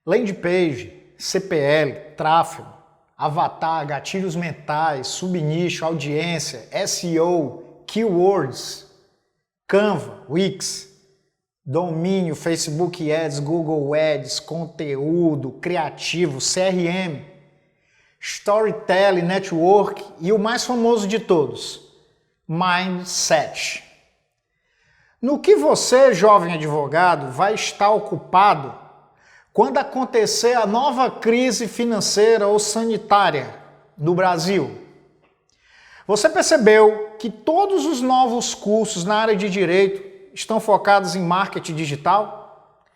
Landing page, CPL, tráfego, avatar, gatilhos mentais, subnicho, audiência, SEO, keywords, Canva, Wix, domínio, Facebook Ads, Google Ads, conteúdo, criativo, CRM, Storytelling, Network e o mais famoso de todos, Mindset. No que você, jovem advogado, vai estar ocupado quando acontecer a nova crise financeira ou sanitária no Brasil? Você percebeu que todos os novos cursos na área de direito estão focados em marketing digital?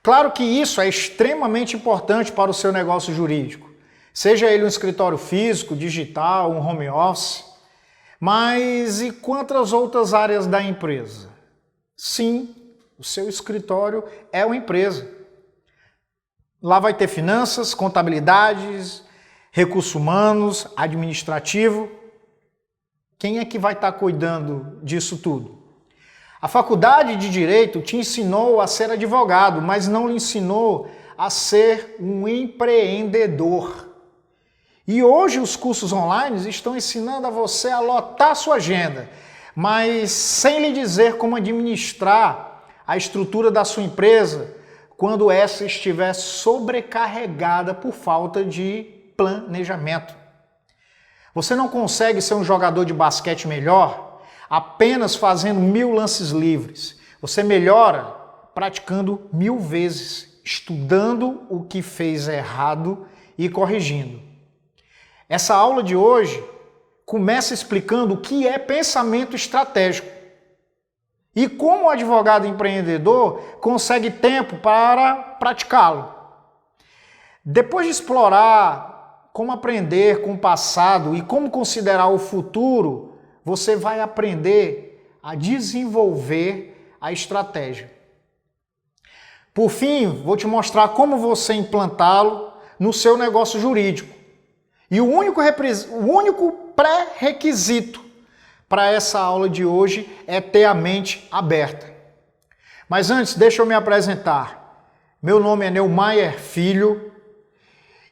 Claro que isso é extremamente importante para o seu negócio jurídico, seja ele um escritório físico, digital, um home office, mas e quantas outras áreas da empresa? Sim, o seu escritório é uma empresa. Lá vai ter finanças, contabilidades, recursos humanos, administrativo. Quem é que vai estar cuidando disso tudo? A faculdade de Direito te ensinou a ser advogado, mas não lhe ensinou a ser um empreendedor. E hoje os cursos online estão ensinando a você a lotar sua agenda, mas sem lhe dizer como administrar a estrutura da sua empresa quando essa estiver sobrecarregada por falta de planejamento. Você não consegue ser um jogador de basquete melhor apenas fazendo 1000 lances livres. Você melhora praticando 1000 vezes, estudando o que fez errado e corrigindo. Essa aula de hoje começa explicando o que é pensamento estratégico e como o advogado empreendedor consegue tempo para praticá-lo. Depois de explorar como aprender com o passado e como considerar o futuro, você vai aprender a desenvolver a estratégia. Por fim, vou te mostrar como você implantá-lo no seu negócio jurídico. E o único pré-requisito para essa aula de hoje é ter a mente aberta. Mas antes, deixa eu me apresentar. Meu nome é Neumayer Filho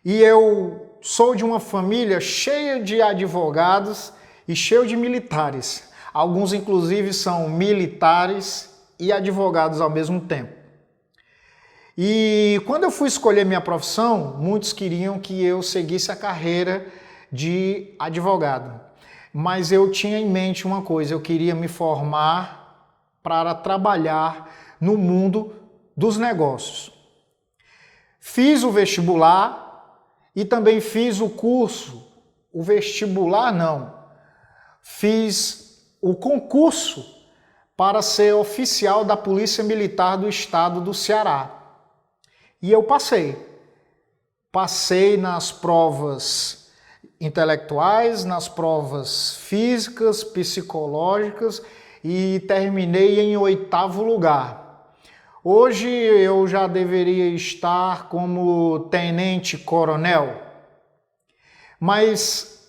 e eu sou de uma família cheia de advogados e cheio de militares. Alguns, inclusive, são militares e advogados ao mesmo tempo. E quando eu fui escolher minha profissão, muitos queriam que eu seguisse a carreira de advogado. Mas eu tinha em mente uma coisa, eu queria me formar para trabalhar no mundo dos negócios. Fiz o vestibular e também fiz o curso, o vestibular não, fiz o concurso para ser oficial da Polícia Militar do Estado do Ceará. E eu passei. Passei nas provas intelectuais, nas provas físicas, psicológicas e terminei em 8º lugar. Hoje eu já deveria estar como tenente-coronel. Mas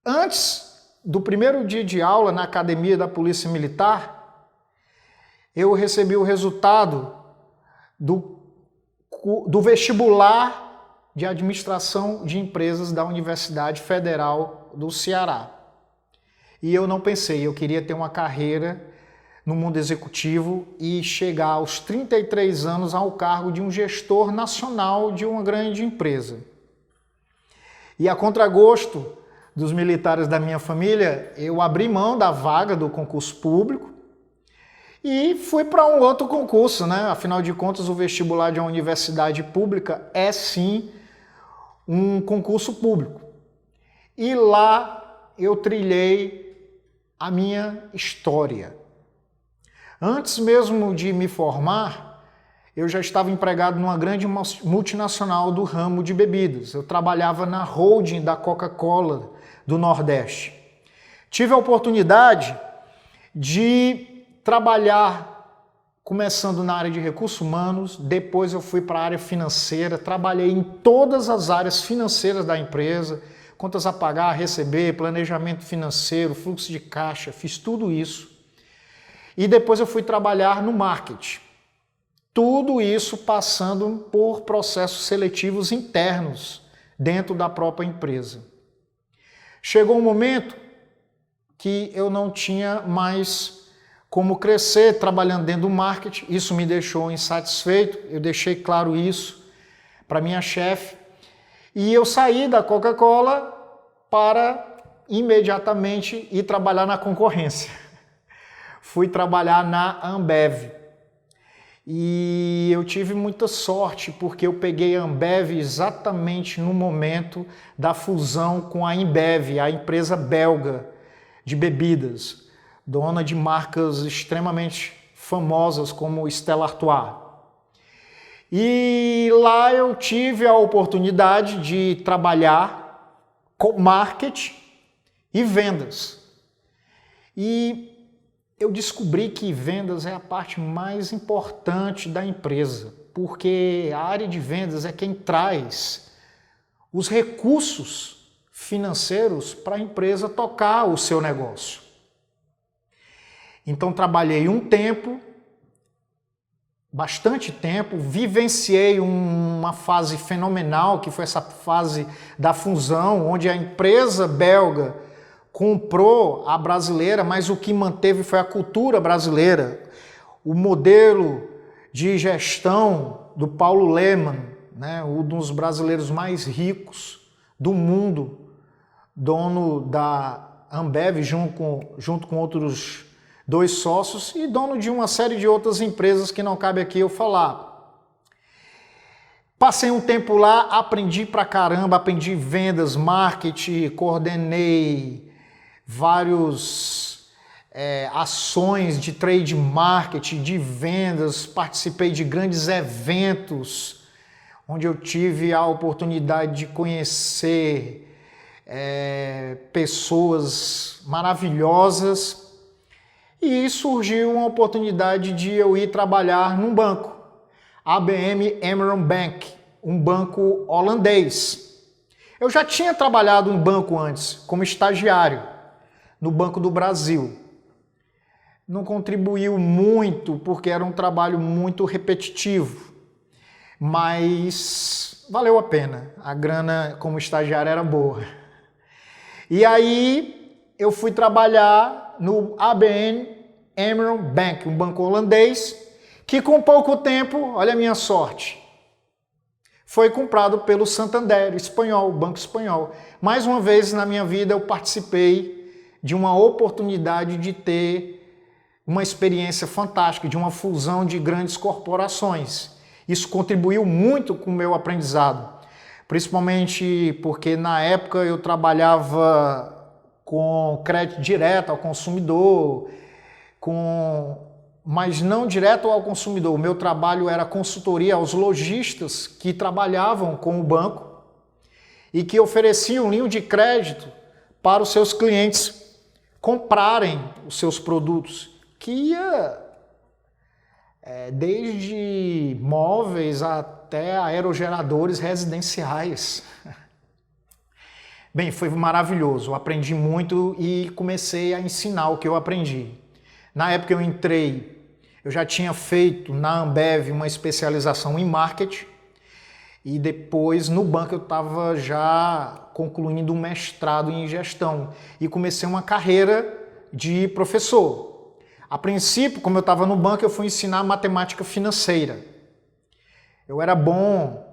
antes do primeiro dia de aula na Academia da Polícia Militar, eu recebi o resultado do vestibular de administração de empresas da Universidade Federal do Ceará. E eu não pensei, eu queria ter uma carreira no mundo executivo e chegar aos 33 anos ao cargo de um gestor nacional de uma grande empresa. E a contragosto dos militares da minha família, eu abri mão da vaga do concurso público e fui para um outro concurso, né? Afinal de contas, o vestibular de uma universidade pública é sim um concurso público. E lá eu trilhei a minha história. Antes mesmo de me formar, eu já estava empregado numa grande multinacional do ramo de bebidas. Eu trabalhava na holding da Coca-Cola do Nordeste. Tive a oportunidade de trabalhar começando na área de recursos humanos, depois eu fui para a área financeira, trabalhei em todas as áreas financeiras da empresa, contas a pagar, a receber, planejamento financeiro, fluxo de caixa, fiz tudo isso. E depois eu fui trabalhar no marketing. Tudo isso passando por processos seletivos internos dentro da própria empresa. Chegou um momento que eu não tinha mais como crescer trabalhando dentro do marketing. Isso me deixou insatisfeito, eu deixei claro isso para minha chefe. E eu saí da Coca-Cola para imediatamente ir trabalhar na concorrência. Fui trabalhar na Ambev. E eu tive muita sorte porque eu peguei a Ambev exatamente no momento da fusão com a InBev, a empresa belga de bebidas, dona de marcas extremamente famosas como Stella Artois. E lá eu tive a oportunidade de trabalhar com marketing e vendas. E eu descobri que vendas é a parte mais importante da empresa, porque a área de vendas é quem traz os recursos financeiros para a empresa tocar o seu negócio. Então trabalhei um tempo, bastante tempo, vivenciei uma fase fenomenal, que foi essa fase da fusão, onde a empresa belga comprou a brasileira, mas o que manteve foi a cultura brasileira, o modelo de gestão do Paulo Lemann, né, um dos brasileiros mais ricos do mundo, dono da Ambev junto com outros 2 sócios e dono de uma série de outras empresas que não cabe aqui eu falar. Passei um tempo lá, aprendi pra caramba, aprendi vendas, marketing, coordenei várias ações de trade marketing, de vendas, participei de grandes eventos, onde eu tive a oportunidade de conhecer pessoas maravilhosas, e surgiu uma oportunidade de eu ir trabalhar num banco, ABN AMRO Bank, um banco holandês. Eu já tinha trabalhado em banco antes, como estagiário, no Banco do Brasil. Não contribuiu muito, porque era um trabalho muito repetitivo, mas valeu a pena. A grana como estagiário era boa. E aí eu fui trabalhar no ABN AMRO Bank, um banco holandês, que com pouco tempo, olha a minha sorte, foi comprado pelo Santander, espanhol, Banco Espanhol. Mais uma vez na minha vida eu participei de uma oportunidade de ter uma experiência fantástica, de uma fusão de grandes corporações. Isso contribuiu muito com o meu aprendizado, principalmente porque na época eu trabalhava com crédito direto ao consumidor, mas não direto ao consumidor. O meu trabalho era consultoria aos lojistas que trabalhavam com o banco e que ofereciam linha de crédito para os seus clientes comprarem os seus produtos, que ia desde móveis até aerogeradores residenciais. Bem, foi maravilhoso, eu aprendi muito e comecei a ensinar o que eu aprendi. Na época eu entrei, eu já tinha feito na Ambev uma especialização em marketing e depois no banco eu estava já concluindo um mestrado em gestão e comecei uma carreira de professor. A princípio, como eu estava no banco, eu fui ensinar matemática financeira. Eu era bom,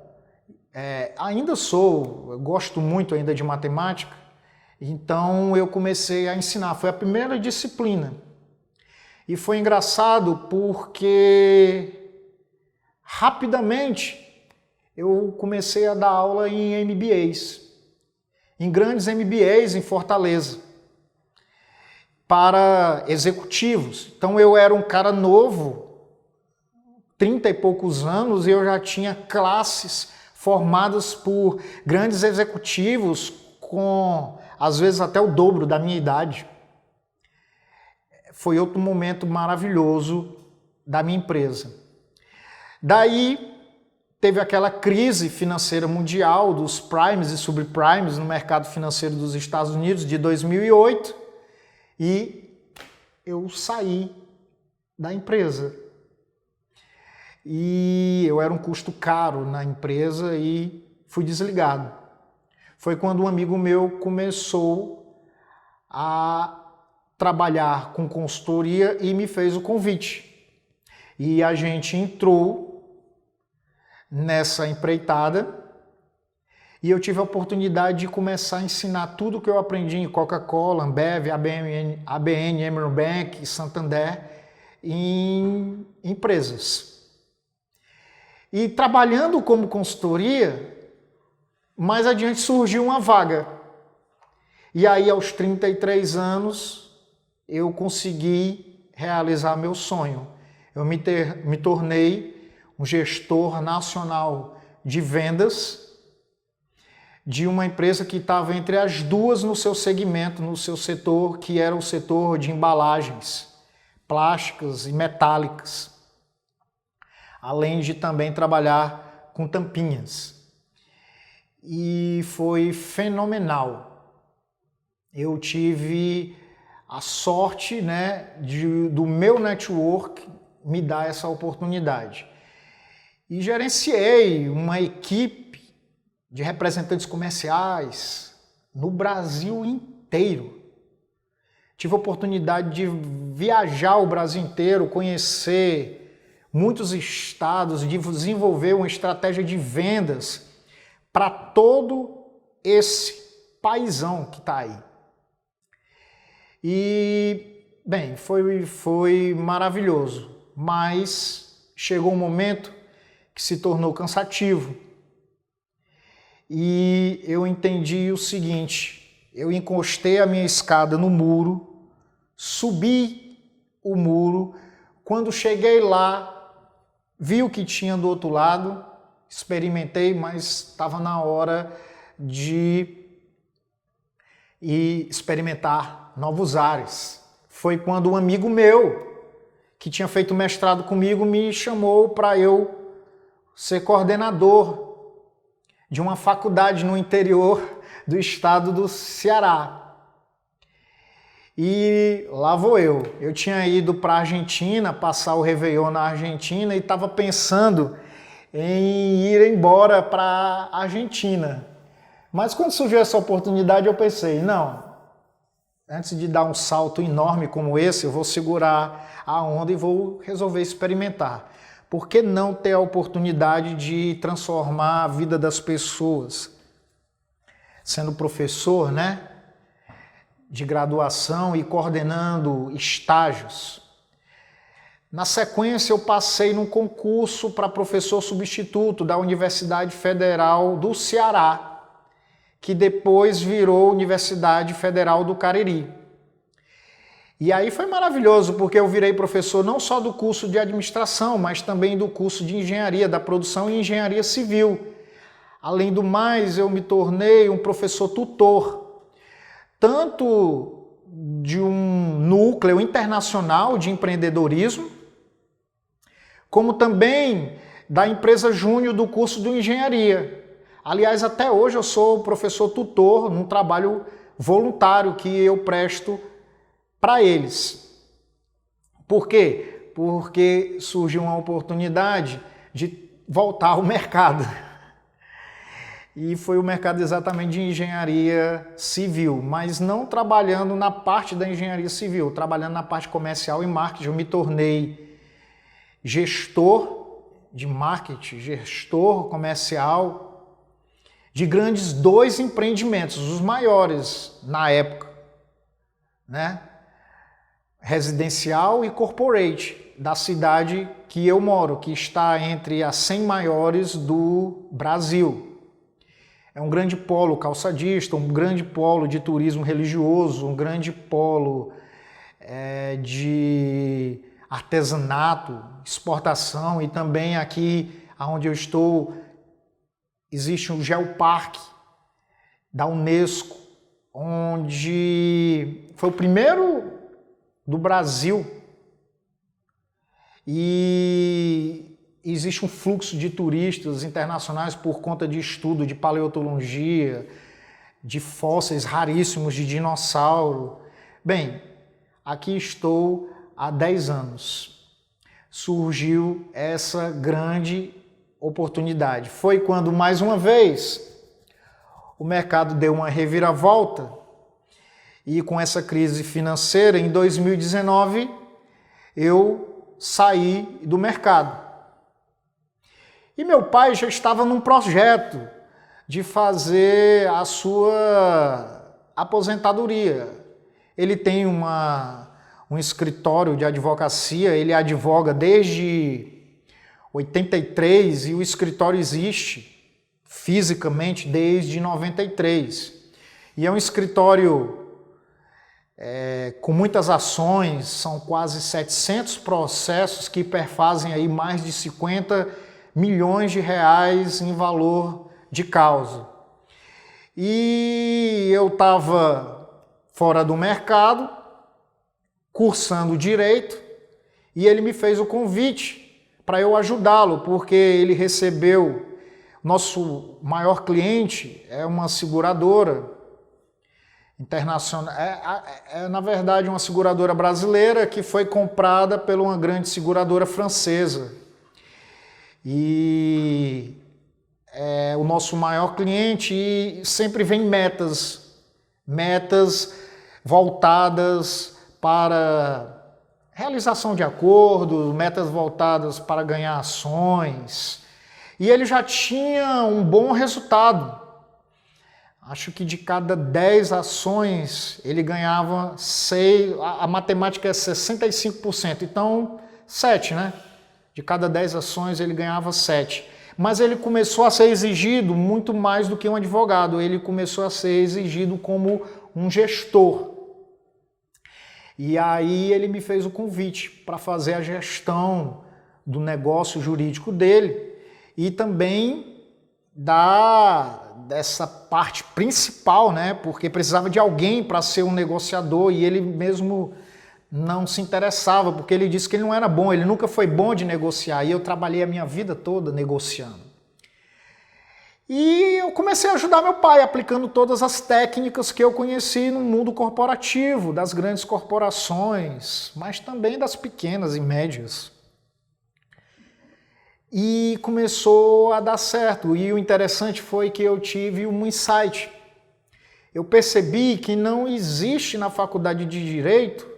ainda sou, eu gosto muito ainda de matemática, então eu comecei a ensinar, foi a primeira disciplina. E foi engraçado porque rapidamente eu comecei a dar aula em MBAs, em grandes MBAs em Fortaleza, para executivos. Então eu era um cara novo, 30 e poucos anos, e eu já tinha classes formadas por grandes executivos com, às vezes, até o dobro da minha idade. Foi outro momento maravilhoso da minha empresa. Daí teve aquela crise financeira mundial dos primes e subprimes no mercado financeiro dos Estados Unidos de 2008 e eu saí da empresa. e eu era um custo caro na empresa e fui desligado. Foi quando um amigo meu começou a trabalhar com consultoria e me fez o convite. E a gente entrou nessa empreitada e eu tive a oportunidade de começar a ensinar tudo que eu aprendi em Coca-Cola, Ambev, ABN, Emerald Bank, Santander, em empresas. E trabalhando como consultoria, mais adiante surgiu uma vaga. E aí, aos 33 anos, eu consegui realizar meu sonho. Eu me tornei um gestor nacional de vendas de uma empresa que estava entre as duas no seu segmento, no seu setor, que era o setor de embalagens plásticas e metálicas, além de também trabalhar com tampinhas. E foi fenomenal. Eu tive a sorte, do meu network me dar essa oportunidade. E gerenciei uma equipe de representantes comerciais no Brasil inteiro. Tive a oportunidade de viajar o Brasil inteiro, conhecer muitos estados, de desenvolver uma estratégia de vendas para todo esse paizão que está aí. E, bem, foi maravilhoso, mas chegou um momento que se tornou cansativo. E eu entendi o seguinte: eu encostei a minha escada no muro, subi o muro, quando cheguei lá, vi o que tinha do outro lado, experimentei, mas estava na hora de experimentar novos ares. Foi quando um amigo meu, que tinha feito mestrado comigo, me chamou para eu ser coordenador de uma faculdade no interior do estado do Ceará. E lá vou eu. Eu tinha ido para a Argentina, passar o Réveillon na Argentina e estava pensando em ir embora para a Argentina. Mas quando surgiu essa oportunidade eu pensei, não, antes de dar um salto enorme como esse, eu vou segurar a onda e vou resolver experimentar. Por que não ter a oportunidade de transformar a vida das pessoas? Sendo professor, de graduação e coordenando estágios. Na sequência, eu passei num concurso para professor substituto da Universidade Federal do Ceará, que depois virou Universidade Federal do Cariri. E aí foi maravilhoso, porque eu virei professor não só do curso de administração, mas também do curso de engenharia, da produção e engenharia civil. Além do mais, eu me tornei um professor tutor, tanto de um núcleo internacional de empreendedorismo, como também da empresa júnior do curso de engenharia. Aliás, até hoje eu sou professor tutor num trabalho voluntário que eu presto para eles. Por quê? Porque surgiu uma oportunidade de voltar ao mercado. E foi o mercado exatamente de engenharia civil, mas não trabalhando na parte da engenharia civil, trabalhando na parte comercial e marketing. Eu me tornei gestor de marketing, gestor comercial de grandes 2 empreendimentos, os maiores na época, residencial e corporate, da cidade que eu moro, que está entre as 100 maiores do Brasil. É um grande polo calçadista, um grande polo de turismo religioso, um grande polo de artesanato, exportação, e também aqui onde eu estou existe um geoparque da Unesco, onde foi o primeiro do Brasil e existe um fluxo de turistas internacionais por conta de estudo de paleontologia, de fósseis raríssimos de dinossauro. Bem, aqui estou há 10 anos. surgiu essa grande oportunidade. Foi quando, mais uma vez, o mercado deu uma reviravolta e com essa crise financeira, em 2019, eu saí do mercado. E meu pai já estava num projeto de fazer a sua aposentadoria. Ele tem um escritório de advocacia, ele advoga desde 83 e o escritório existe fisicamente desde 93. E é um escritório com muitas ações, são quase 700 processos que perfazem aí mais de 50 milhões de reais em valor de causa. E eu estava fora do mercado, cursando direito, e ele me fez o convite para eu ajudá-lo, porque ele recebeu, nosso maior cliente é uma seguradora internacional, na verdade uma seguradora brasileira que foi comprada por uma grande seguradora francesa. E é o nosso maior cliente e sempre vem metas voltadas para realização de acordos, metas voltadas para ganhar ações. E ele já tinha um bom resultado. Acho que de cada 10 ações ele ganhava 6, a matemática é 65%, então 7, né? De cada 10 ações ele ganhava 7. Mas ele começou a ser exigido muito mais do que um advogado, ele começou a ser exigido como um gestor. E aí ele me fez o convite para fazer a gestão do negócio jurídico dele e também dessa parte principal, né? Porque precisava de alguém para ser um negociador e ele mesmo não se interessava, porque ele disse que ele não era bom, ele nunca foi bom de negociar, e eu trabalhei a minha vida toda negociando. E eu comecei a ajudar meu pai, aplicando todas as técnicas que eu conheci no mundo corporativo, das grandes corporações, mas também das pequenas e médias. E começou a dar certo, e o interessante foi que eu tive um insight. Eu percebi que não existe na faculdade de Direito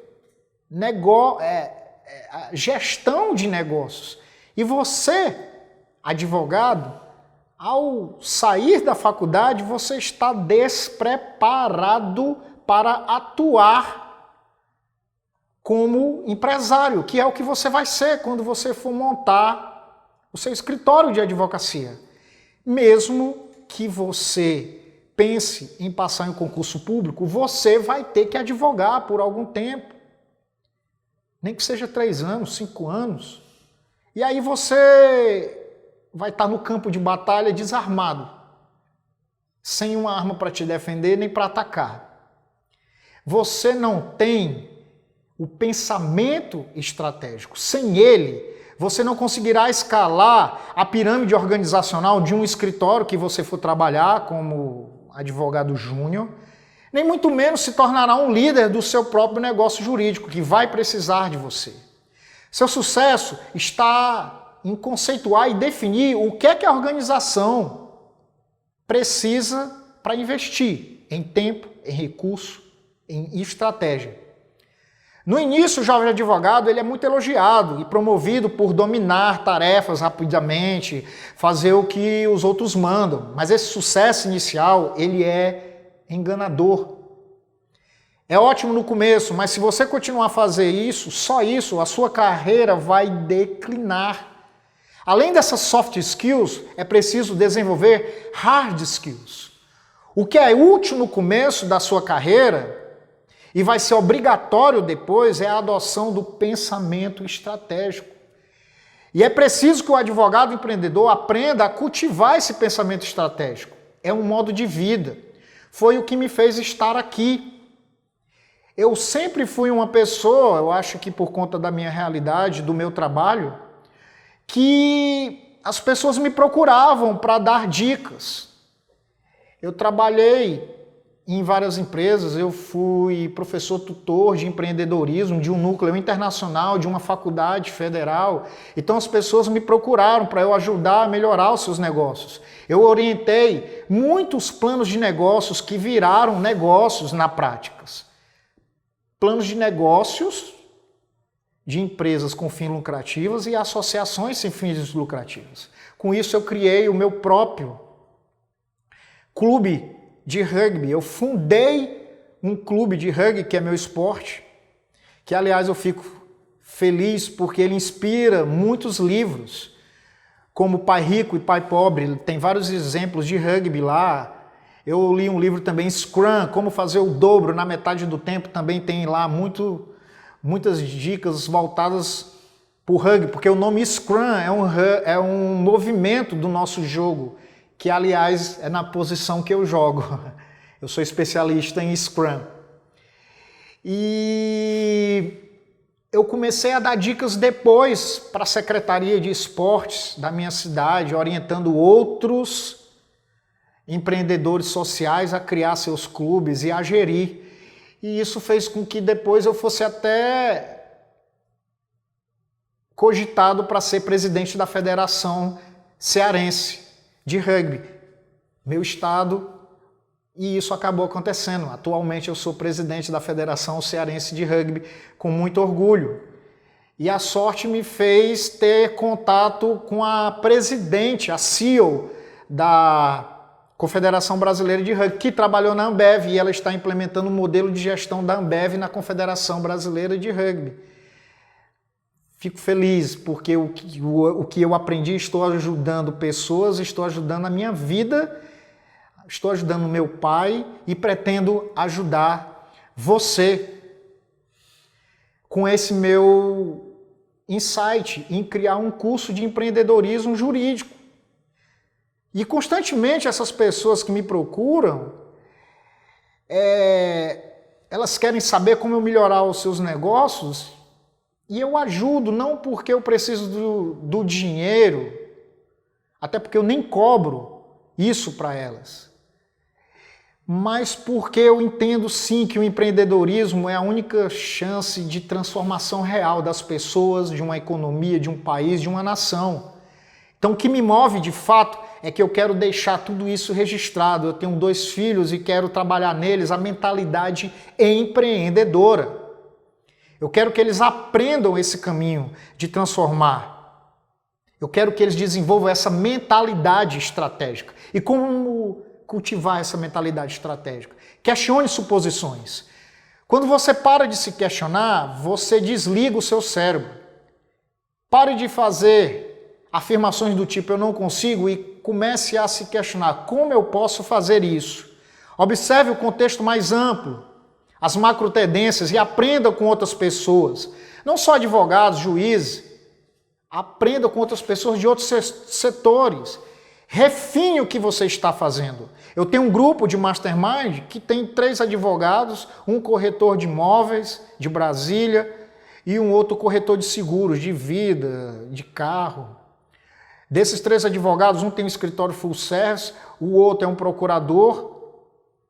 gestão de negócios. E você, advogado, ao sair da faculdade, você está despreparado para atuar como empresário, que é o que você vai ser quando você for montar o seu escritório de advocacia. Mesmo que você pense em passar em concurso público, você vai ter que advogar por algum tempo. Nem que seja 3 anos, 5 anos. E aí você vai estar no campo de batalha desarmado, sem uma arma para te defender nem para atacar. Você não tem o pensamento estratégico. Sem ele, você não conseguirá escalar a pirâmide organizacional de um escritório que você for trabalhar como advogado júnior, nem muito menos se tornará um líder do seu próprio negócio jurídico, que vai precisar de você. Seu sucesso está em conceituar e definir o que é que a organização precisa para investir em tempo, em recurso, em estratégia. No início, o jovem advogado ele é muito elogiado e promovido por dominar tarefas rapidamente, fazer o que os outros mandam. Mas esse sucesso inicial, ele é enganador. É ótimo no começo, mas se você continuar a fazer isso, só isso, a sua carreira vai declinar. Além dessas soft skills, é preciso desenvolver hard skills. O que é útil no começo da sua carreira e vai ser obrigatório depois é a adoção do pensamento estratégico. E é preciso que o advogado empreendedor aprenda a cultivar esse pensamento estratégico. É um modo de vida. Foi o que me fez estar aqui. Eu sempre fui uma pessoa, eu acho que por conta da minha realidade, do meu trabalho, que as pessoas me procuravam para dar dicas. Eu trabalhei em várias empresas, eu fui professor tutor de empreendedorismo de um núcleo internacional, de uma faculdade federal. Então as pessoas me procuraram para eu ajudar a melhorar os seus negócios. Eu orientei muitos planos de negócios que viraram negócios na prática. Planos de negócios de empresas com fins lucrativos e associações sem fins lucrativos. Com isso eu criei o meu próprio clube de rugby. Eu fundei um clube de rugby, que é meu esporte, que aliás eu fico feliz porque ele inspira muitos livros, como Pai Rico e Pai Pobre. Tem vários exemplos de rugby lá. Eu li um livro também, Scrum, como fazer o dobro na metade do tempo, também tem lá muitas dicas voltadas para o rugby, porque o nome Scrum é um movimento do nosso jogo, que aliás é na posição que eu jogo. Eu sou especialista em Scrum. E eu comecei a dar dicas depois para a Secretaria de Esportes da minha cidade, orientando outros empreendedores sociais a criar seus clubes e a gerir. E isso fez com que depois eu fosse até cogitado para ser presidente da Federação Cearense de Rugby, meu estado, e isso acabou acontecendo. Atualmente eu sou presidente da Federação Cearense de Rugby com muito orgulho. E a sorte me fez ter contato com a presidente, a CEO da Confederação Brasileira de Rugby, que trabalhou na Ambev, e ela está implementando o modelo de gestão da Ambev na Confederação Brasileira de Rugby. Fico feliz porque o que eu aprendi, estou ajudando pessoas, estou ajudando a minha vida, estou ajudando meu pai e pretendo ajudar você com esse meu insight em criar um curso de empreendedorismo jurídico. E constantemente essas pessoas que me procuram, elas querem saber como eu melhorar os seus negócios. E eu ajudo, não porque eu preciso do dinheiro, até porque eu nem cobro isso para elas, mas porque eu entendo sim que o empreendedorismo é a única chance de transformação real das pessoas, de uma economia, de um país, de uma nação. Então o que me move de fato é que eu quero deixar tudo isso registrado. Eu tenho 2 filhos e quero trabalhar neles a mentalidade empreendedora. Eu quero que eles aprendam esse caminho de transformar. Eu quero que eles desenvolvam essa mentalidade estratégica. E como cultivar essa mentalidade estratégica? Questione suposições. Quando você para de se questionar, você desliga o seu cérebro. Pare de fazer afirmações do tipo eu não consigo e comece a se questionar como eu posso fazer isso. Observe o contexto mais amplo, as macro tendências, e aprenda com outras pessoas. Não só advogados, juízes. Aprenda com outras pessoas de outros setores. Refine o que você está fazendo. Eu tenho um grupo de mastermind que tem 3 advogados, um corretor de imóveis de Brasília e um outro corretor de seguros, de vida, de carro. Desses 3 advogados, um tem um escritório full service, o outro é um procurador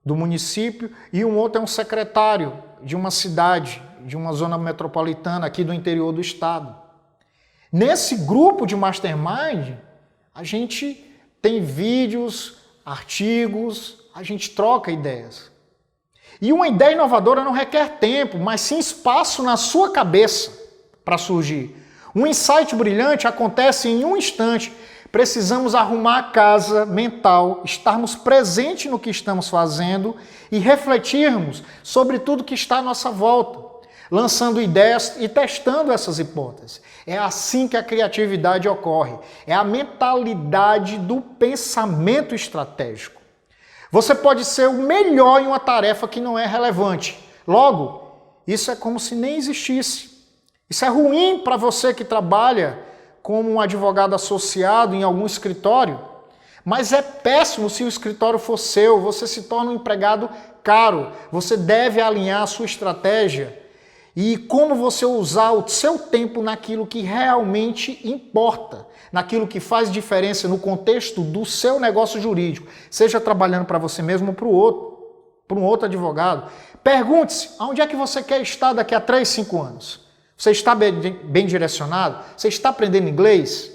do município e um outro é um secretário de uma cidade, de uma zona metropolitana aqui do interior do estado. Nesse grupo de mastermind, a gente tem vídeos, artigos, a gente troca ideias. E uma ideia inovadora não requer tempo, mas sim espaço na sua cabeça para surgir. Um insight brilhante acontece em um instante. Precisamos arrumar a casa mental, estarmos presentes no que estamos fazendo e refletirmos sobre tudo que está à nossa volta, lançando ideias e testando essas hipóteses. É assim que a criatividade ocorre. É a mentalidade do pensamento estratégico. Você pode ser o melhor em uma tarefa que não é relevante. Logo, isso é como se nem existisse. Isso é ruim para você que trabalha como um advogado associado em algum escritório, mas é péssimo se o escritório for seu, você se torna um empregado caro. Você deve alinhar a sua estratégia e como você usar o seu tempo naquilo que realmente importa, naquilo que faz diferença no contexto do seu negócio jurídico, seja trabalhando para você mesmo ou para o outro. para um outro advogado. Pergunte-se, aonde é que você quer estar daqui a 3, 5 anos? Você está bem direcionado? Você está aprendendo inglês?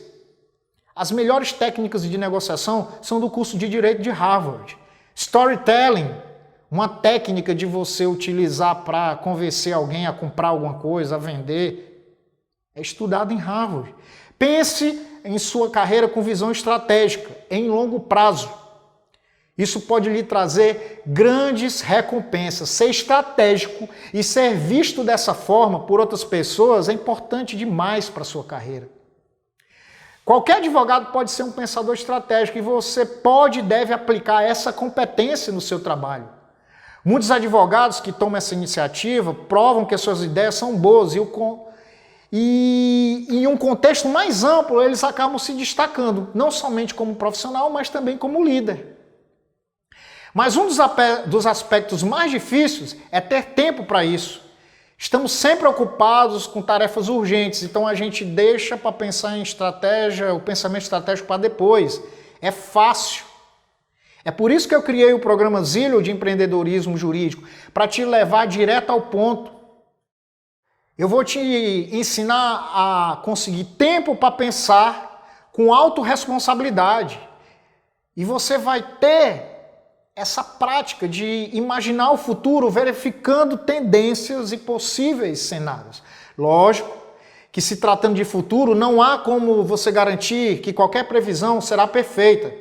As melhores técnicas de negociação são do curso de Direito de Harvard. Storytelling, uma técnica de você utilizar para convencer alguém a comprar alguma coisa, a vender, é estudado em Harvard. Pense em sua carreira com visão estratégica, em longo prazo. Isso pode lhe trazer grandes recompensas. Ser estratégico e ser visto dessa forma por outras pessoas é importante demais para a sua carreira. Qualquer advogado pode ser um pensador estratégico e você pode e deve aplicar essa competência no seu trabalho. Muitos advogados que tomam essa iniciativa provam que as suas ideias são boas e em um contexto mais amplo eles acabam se destacando, não somente como profissional, mas também como líder. Mas um dos aspectos mais difíceis é ter tempo para isso. Estamos sempre ocupados com tarefas urgentes, então a gente deixa para pensar em estratégia, o pensamento estratégico para depois. É fácil. É por isso que eu criei o programa Zillow de empreendedorismo jurídico, para te levar direto ao ponto. Eu vou te ensinar a conseguir tempo para pensar com autorresponsabilidade. E você vai ter essa prática de imaginar o futuro verificando tendências e possíveis cenários. Lógico que se tratando de futuro, não há como você garantir que qualquer previsão será perfeita.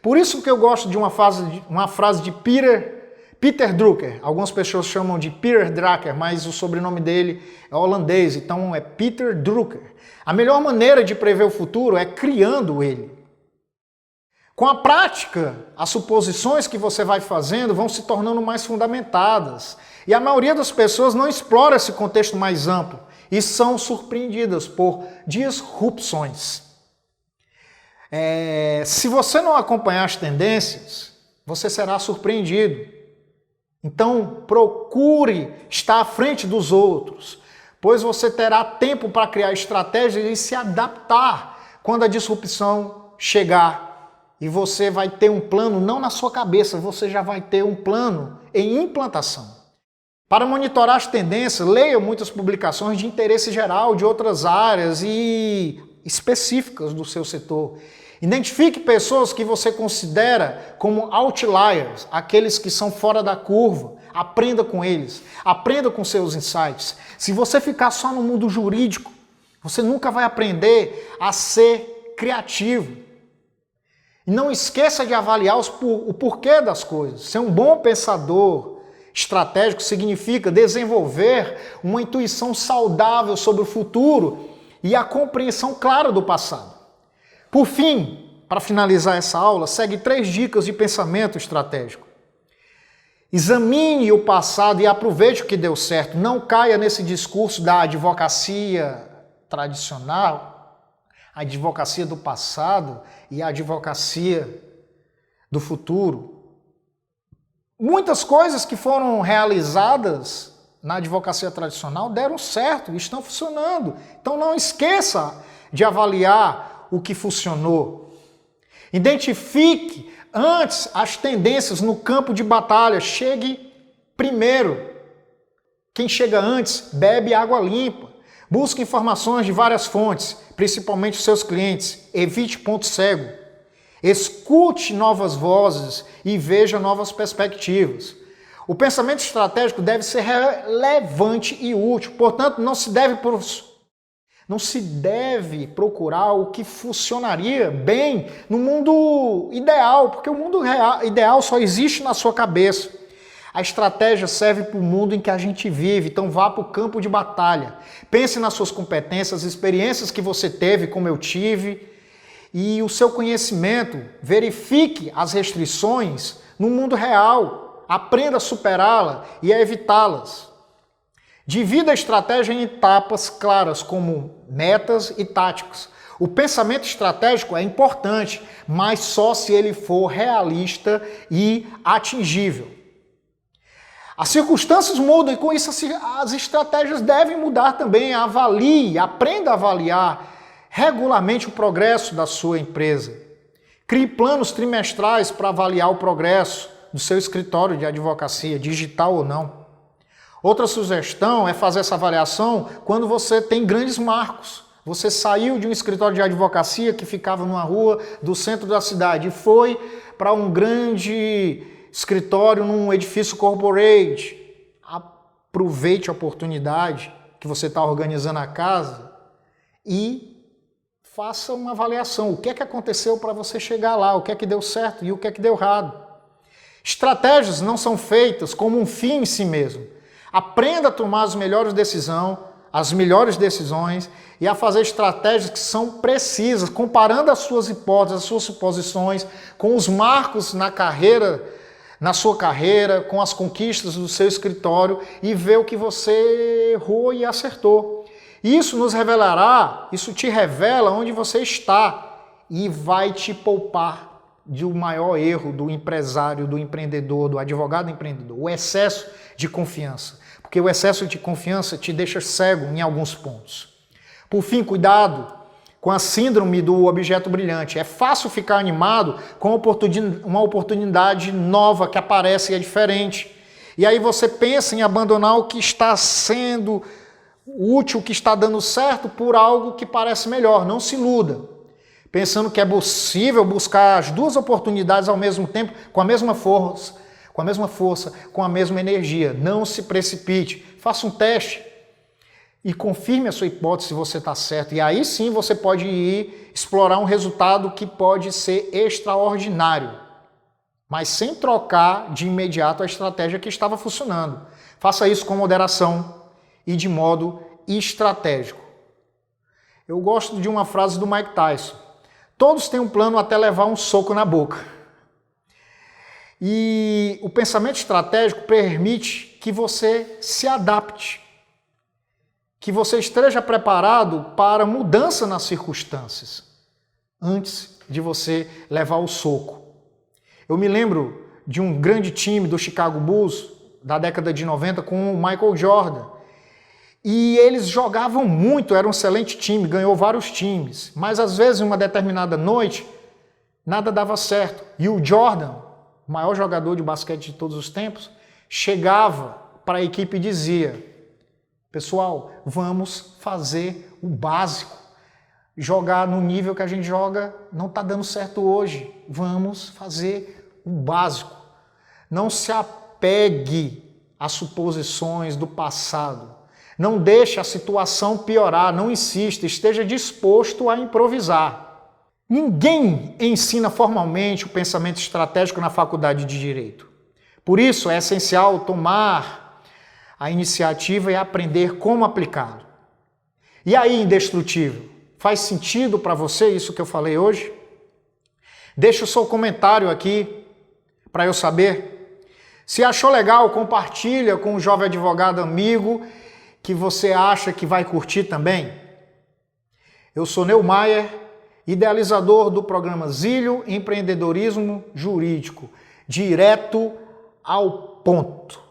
Por isso que eu gosto de uma frase de Peter Drucker. Algumas pessoas chamam de Peter Drucker, mas o sobrenome dele é holandês, então é Peter Drucker. A melhor maneira de prever o futuro é criando ele. Com a prática, as suposições que você vai fazendo vão se tornando mais fundamentadas. E a maioria das pessoas não explora esse contexto mais amplo e são surpreendidas por disrupções. Se você não acompanhar as tendências, você será surpreendido. Então, procure estar à frente dos outros, pois você terá tempo para criar estratégias e se adaptar quando a disrupção chegar. E você vai ter um plano não na sua cabeça, você já vai ter um plano em implantação. Para monitorar as tendências, leia muitas publicações de interesse geral de outras áreas e específicas do seu setor. Identifique pessoas que você considera como outliers, aqueles que são fora da curva. Aprenda com eles, aprenda com seus insights. Se você ficar só no mundo jurídico, você nunca vai aprender a ser criativo. E não esqueça de avaliar o porquê das coisas. Ser um bom pensador estratégico significa desenvolver uma intuição saudável sobre o futuro e a compreensão clara do passado. Por fim, para finalizar essa aula, segue 3 dicas de pensamento estratégico. Examine o passado e aproveite o que deu certo. Não caia nesse discurso da advocacia tradicional, a advocacia do passado e a advocacia do futuro. Muitas coisas que foram realizadas na advocacia tradicional deram certo, estão funcionando. Então não esqueça de avaliar o que funcionou. Identifique antes as tendências no campo de batalha. Chegue primeiro. Quem chega antes bebe água limpa. Busque informações de várias fontes, principalmente os seus clientes. Evite ponto cego. Escute novas vozes e veja novas perspectivas. O pensamento estratégico deve ser relevante e útil. Portanto, não se deve procurar o que funcionaria bem no mundo ideal, porque o mundo ideal só existe na sua cabeça. A estratégia serve para o mundo em que a gente vive, então vá para o campo de batalha. Pense nas suas competências, as experiências que você teve, como eu tive, e o seu conhecimento. Verifique as restrições no mundo real, aprenda a superá-las e a evitá-las. Divida a estratégia em etapas claras, como metas e táticas. O pensamento estratégico é importante, mas só se ele for realista e atingível. As circunstâncias mudam e com isso as estratégias devem mudar também. Avalie, aprenda a avaliar regularmente o progresso da sua empresa. Crie planos trimestrais para avaliar o progresso do seu escritório de advocacia, digital ou não. Outra sugestão é fazer essa avaliação quando você tem grandes marcos. Você saiu de um escritório de advocacia que ficava numa rua do centro da cidade e foi para um grande escritório num edifício corporate. Aproveite a oportunidade que você está organizando a casa e faça uma avaliação. O que é que aconteceu para você chegar lá? O que é que deu certo e o que é que deu errado? Estratégias não são feitas como um fim em si mesmo. Aprenda a tomar as melhores decisões e a fazer estratégias que são precisas, comparando as suas hipóteses, as suas suposições, com os marcos na sua carreira, com as conquistas do seu escritório e ver o que você errou e acertou. Isso te revela onde você está e vai te poupar do maior erro do empresário, do empreendedor, do advogado empreendedor, o excesso de confiança. Porque o excesso de confiança te deixa cego em alguns pontos. Por fim, cuidado com a síndrome do objeto brilhante. É fácil ficar animado com uma oportunidade nova que aparece e é diferente. E aí você pensa em abandonar o que está sendo útil, o que está dando certo, por algo que parece melhor. Não se iluda. Pensando que é possível buscar as duas oportunidades ao mesmo tempo, com a mesma força, com a mesma energia. Não se precipite. Faça um teste e confirme a sua hipótese se você está certo. E aí sim você pode ir explorar um resultado que pode ser extraordinário, mas sem trocar de imediato a estratégia que estava funcionando. Faça isso com moderação e de modo estratégico. Eu gosto de uma frase do Mike Tyson. Todos têm um plano até levar um soco na boca. E o pensamento estratégico permite que você se adapte, que você esteja preparado para mudança nas circunstâncias, antes de você levar o soco. Eu me lembro de um grande time do Chicago Bulls, da década de 90, com o Michael Jordan. E eles jogavam muito, era um excelente time, ganhou vários times. Mas às vezes, em uma determinada noite, nada dava certo. E o Jordan, o maior jogador de basquete de todos os tempos, chegava para a equipe e dizia: pessoal, vamos fazer o básico. Jogar no nível que a gente joga não está dando certo hoje. Vamos fazer o básico. Não se apegue às suposições do passado. Não deixe a situação piorar, não insista, esteja disposto a improvisar. Ninguém ensina formalmente o pensamento estratégico na faculdade de Direito. Por isso é essencial tomar a iniciativa e aprender como aplicá-lo. E aí, indestrutível, faz sentido para você isso que eu falei hoje? Deixe o seu comentário aqui para eu saber. Se achou legal, compartilha com um jovem advogado amigo que você acha que vai curtir também. Eu sou Neumayer, idealizador do programa Zílio Empreendedorismo Jurídico, direto ao ponto.